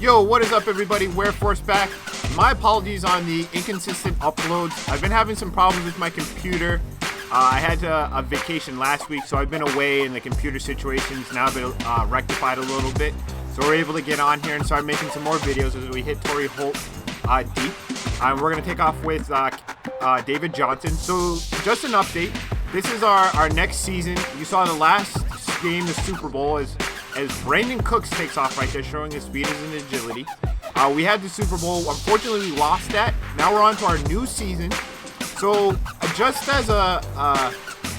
Yo, what is up everybody? Wearforce back. My apologies on the inconsistent uploads. I've been having some problems with my computer. I had a vacation last week, so I've been away, and the computer situation's now been rectified a little bit. So we're able to get on here and start making some more videos as we hit Torrey Holt deep. We're going to take off with David Johnson. So just an update. This is our next season. You saw the last game, the Super Bowl, as Brandon Cooks takes off right there, showing his speed and agility. We had the Super Bowl. Unfortunately, we lost that. Now we're on to our new season. So just as a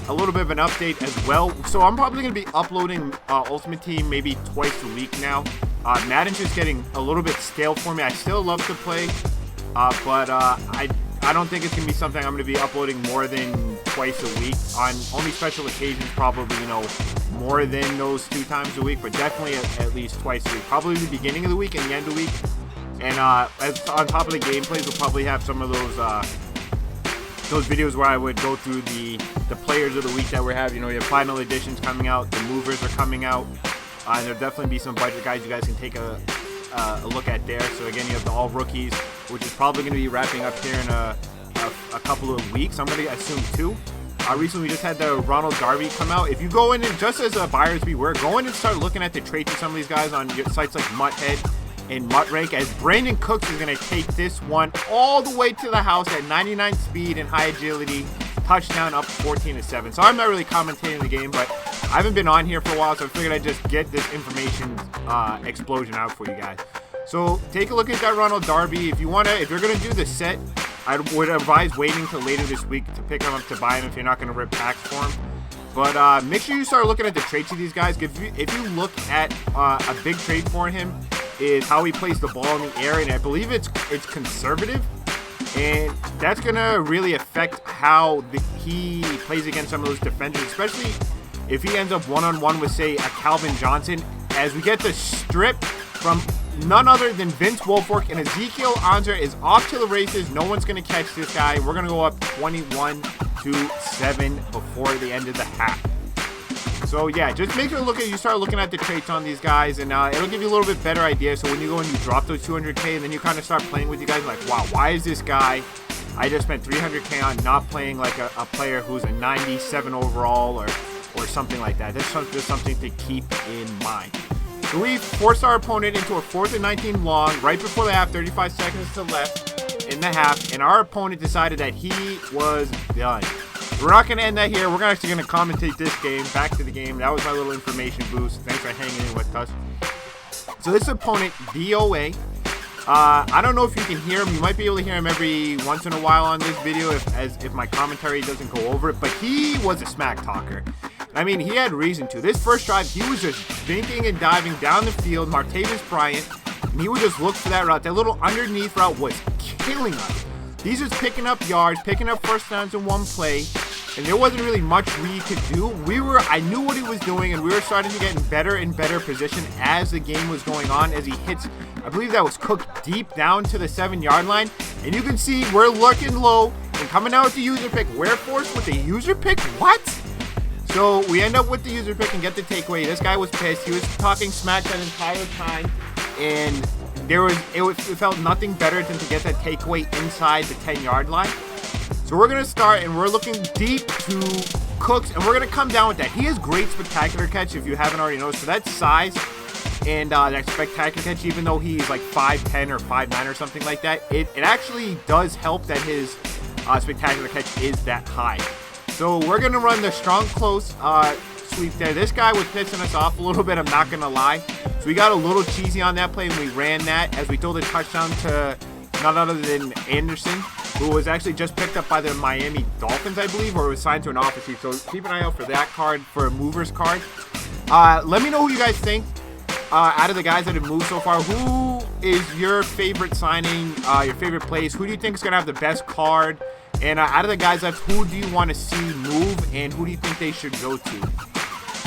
little bit of an update as well. So I'm probably going to be uploading Ultimate Team maybe twice a week now. Madden's just getting a little bit stale for me. I still love to play, but I don't think it's going to be something I'm going to be uploading more than twice a week. On only special occasions, probably, more than those 2 times a week, but definitely at least twice a week. Probably the beginning of the week and the end of the week. And as on top of the gameplays, we'll probably have some of those videos where I would go through the players of the week that we have. You have final editions coming out, the movers are coming out, and there'll definitely be some budget guys you guys can take a look at there. So again, you have the all rookies, which is probably going to be wrapping up here in a couple of weeks. I'm going to assume 2. Recently we just had the Ronald Darby come out. If you go in and just as a buyer's beware, go in and start looking at the traits of some of these guys on sites like Mutthead and MuttRank, as Brandon Cooks is going to take this one all the way to the house at 99 speed and high agility, touchdown up 14-7. So I'm not really commentating the game, but I haven't been on here for a while, so I figured I'd just get this information explosion out for you guys. So take a look at that Ronald Darby. If you're gonna do the set, I would advise waiting till later this week to pick them up to buy them if you're not gonna rip packs for them. But make sure you start looking at the traits of these guys. If you look at a big trait for him is how he plays the ball in the air, and I believe it's conservative, and that's gonna really affect how he plays against some of those defenders, especially if he ends up one-on-one with, say, a Calvin Johnson. As we get the strip from none other than Vince Wilfork, and Ezekiel Answer is off to the races. No one's going to catch this guy. We're going to go up 21-7 before the end of the half. So yeah, just make sure you start looking at the traits on these guys, and it'll give you a little bit better idea. So when you go and you drop those 200K, and then you kind of start playing with you guys, like, wow, why is this guy I just spent 300K on not playing like a player who's a 97 overall or something like that? That's just something to keep in mind. So we forced our opponent into a 4th and 19 long right before the half, 35 seconds to left in the half, and our opponent decided that he was done. We're not going to end that here. We're actually going to commentate this game. Back to the game. That was my little information boost. Thanks for hanging in with us. So this opponent, DOA, I don't know if you can hear him. You might be able to hear him every once in a while on this video if my commentary doesn't go over it, but he was a smack talker. I mean, he had reason to. This first drive, he was just dinking and diving down the field, Martavis Bryant, and he would just look for that route. That little underneath route was killing us. He's just picking up yards, picking up first downs in one play, and there wasn't really much we could do. I knew what he was doing, and we were starting to get in better and better position as the game was going on, as he hits, I believe that was Cook, deep down to the 7-yard line, and you can see we're looking low and coming out with the user pick. Wearforce with the user pick? What? So we end up with the user pick and get the takeaway. This guy was pissed. He was talking smack that entire time, and it felt nothing better than to get that takeaway inside the 10-yard line. So we're going to start, and we're looking deep to Cooks, and we're going to come down with that. He has great spectacular catch, if you haven't already noticed. So that size and that spectacular catch, even though he's like 5'10 or 5'9 or something like that, it actually does help that his spectacular catch is that high. So we're going to run the strong close sweep there. This guy was pissing us off a little bit, I'm not going to lie. So we got a little cheesy on that play, and we ran that as we threw the touchdown to none other than Anderson, who was actually just picked up by the Miami Dolphins, I believe, or was signed to an offer sheet. So keep an eye out for that card, for a movers card. Let me know who you guys think out of the guys that have moved so far. Who is your favorite signing, your favorite plays? Who do you think is going to have the best card? And out of the guys left, who do you want to see move, and who do you think they should go to?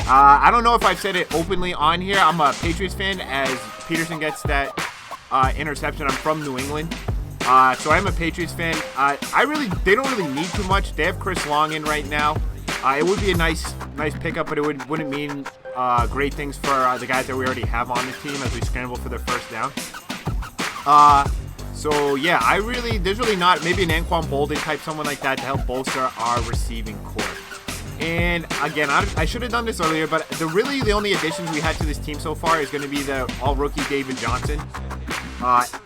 I don't know if I've said it openly on here. I'm a Patriots fan, as Peterson gets that interception. I'm from New England, so I'm a Patriots fan. They don't really need too much. They have Chris Long in right now. It would be a nice pickup, but it wouldn't mean great things for the guys that we already have on the team as we scramble for their first down. So yeah, there's really not, maybe an Anquan Bolden type, someone like that to help bolster our receiving core. And again, I should have done this earlier, but the only additions we had to this team so far is going to be the all-rookie David Johnson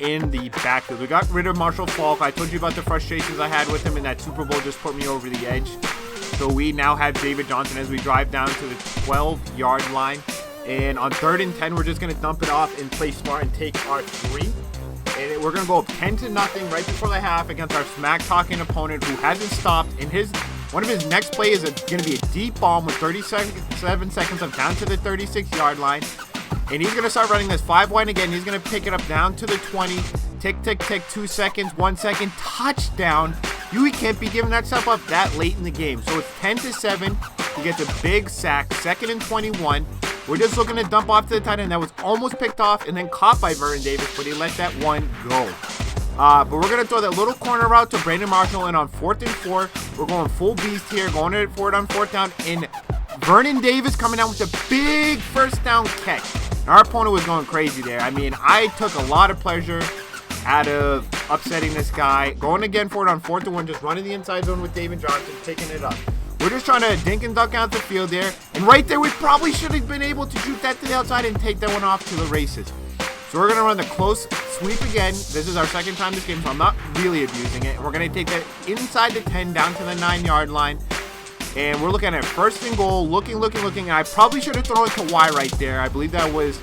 in the backfield. We got rid of Marshall Faulk. I told you about the frustrations I had with him, and that Super Bowl just put me over the edge. So we now have David Johnson as we drive down to the 12-yard line. And on 3rd and 10, we're just going to dump it off and play smart and take our 3. And we're going to go up 10-0 right before the half against our smack-talking opponent who hasn't stopped. And one of his next plays is going to be a deep bomb with 37 seconds of down to the 36-yard line. And he's going to start running this 5 wide again. He's going to pick it up down to the 20. Tick, tick, tick, 2 seconds, 1 second, touchdown. You can't be giving that stuff up that late in the game. So it's 10-7. He gets a big sack, 2nd and 21. We're just looking to dump off to the tight end. That was almost picked off and then caught by Vernon Davis, but he let that one go. But we're going to throw that little corner route to Brandon Marshall, and on 4th and 4, we're going full beast here, going for it on 4th down, and Vernon Davis coming out with a big first down catch. Our opponent was going crazy there. I mean, I took a lot of pleasure out of upsetting this guy. Going again for it on 4th and 1, just running the inside zone with David Johnson, picking it up. We're just trying to dink and duck out the field there. And right there, we probably should have been able to shoot that to the outside and take that one off to the races. So we're going to run the close sweep again. This is our 2nd time this game, so I'm not really abusing it. And we're going to take that inside the 10 down to the 9-yard line. And we're looking at 1st and goal, looking. And I probably should have thrown it to Y right there. I believe that was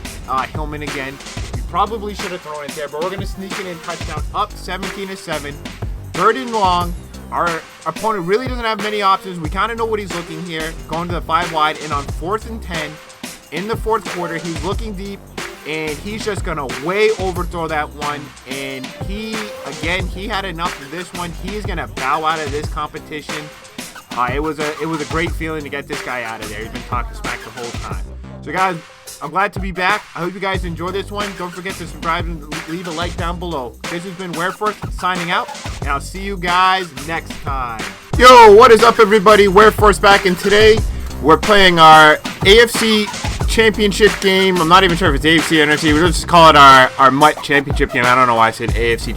Hillman again. We probably should have thrown it there, but we're going to sneak it in, touchdown, up 17-7. 3rd and long. Our opponent really doesn't have many options. We kind of know what he's looking here. Going to the 5 wide, and on 4th and 10, in the 4th quarter, he's looking deep, and he's just going to way overthrow that one. And he had enough of this one. He's going to bow out of this competition. It was a great feeling to get this guy out of there. He's been talking smack the whole time. So, guys, I'm glad to be back. I hope you guys enjoyed this one. Don't forget to subscribe and leave a like down below. This has been Wereforce signing out, and I'll see you guys next time. Yo, what is up, everybody? Wereforce back, and today we're playing our AFC Championship game. I'm not even sure if it's AFC or NFC. We'll just call it our MUT Championship game. I don't know why I said AFC Championship.